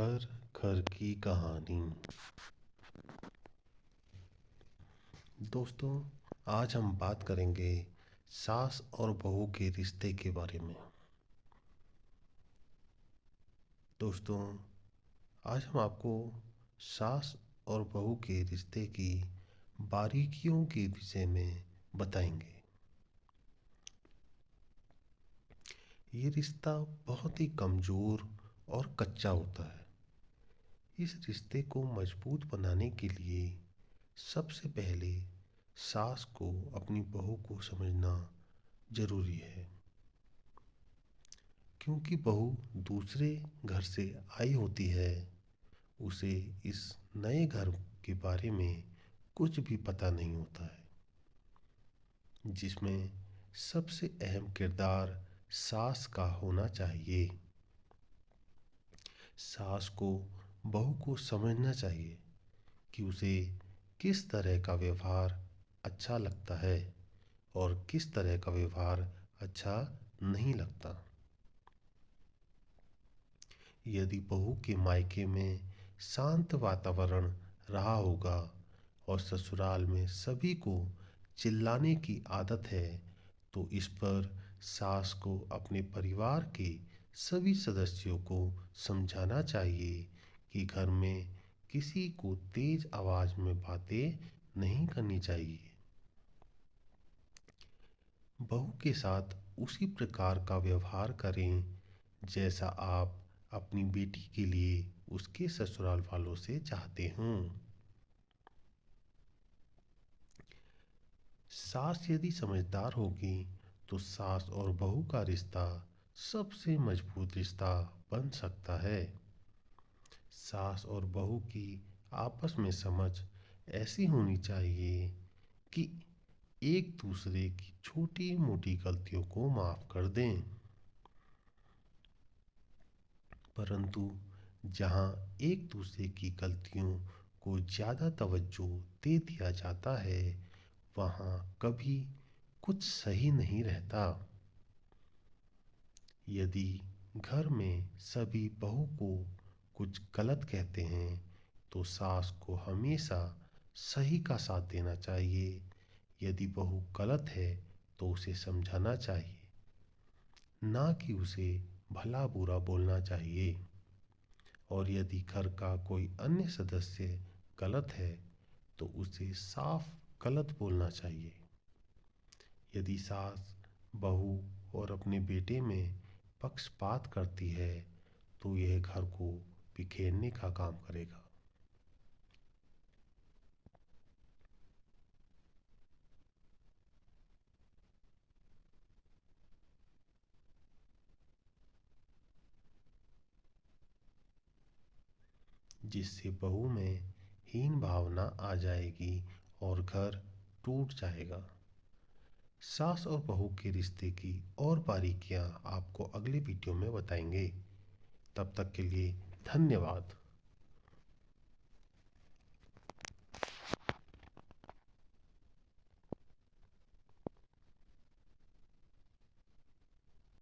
घर घर की कहानी। दोस्तों, आज हम बात करेंगे सास और बहू के रिश्ते के बारे में। दोस्तों, आज हम आपको सास और बहू के रिश्ते की बारीकियों के विषय में बताएंगे। ये रिश्ता बहुत ही कमज़ोर और कच्चा होता है। इस रिश्ते को मजबूत बनाने के लिए सबसे पहले सास को अपनी बहू को समझना जरूरी है, क्योंकि बहू दूसरे घर से आई होती है। उसे इस नए घर के बारे में कुछ भी पता नहीं होता है, जिसमें सबसे अहम किरदार सास का होना चाहिए। सास को बहू को समझना चाहिए कि उसे किस तरह का व्यवहार अच्छा लगता है और किस तरह का व्यवहार अच्छा नहीं लगता। यदि बहू के मायके में शांत वातावरण रहा होगा और ससुराल में सभी को चिल्लाने की आदत है, तो इस पर सास को अपने परिवार के सभी सदस्यों को समझाना चाहिए कि घर में किसी को तेज आवाज में बातें नहीं करनी चाहिए। बहू के साथ उसी प्रकार का व्यवहार करें जैसा आप अपनी बेटी के लिए उसके ससुराल वालों से चाहते हों। सास यदि समझदार होगी तो सास और बहू का रिश्ता सबसे मजबूत रिश्ता बन सकता है। सास और बहू की आपस में समझ ऐसी होनी चाहिए कि एक दूसरे की छोटी मोटी गलतियों को माफ कर दें। परंतु जहां एक दूसरे की गलतियों को ज़्यादा तवज्जो दे दिया जाता है, वहां कभी कुछ सही नहीं रहता। यदि घर में सभी बहू को कुछ गलत कहते हैं, तो सास को हमेशा सही का साथ देना चाहिए। यदि बहू गलत है तो उसे समझाना चाहिए, ना कि उसे भला बुरा बोलना चाहिए। और यदि घर का कोई अन्य सदस्य गलत है तो उसे साफ गलत बोलना चाहिए। यदि सास बहू और अपने बेटे में पक्षपात करती है तो यह घर को बिखेरने का काम करेगा। जिससे बहू में हीन भावना आ जाएगी और घर टूट जाएगा। सास और बहू के रिश्ते की और बारीकियां आपको अगले वीडियो में बताएंगे। तब तक के लिए धन्यवाद।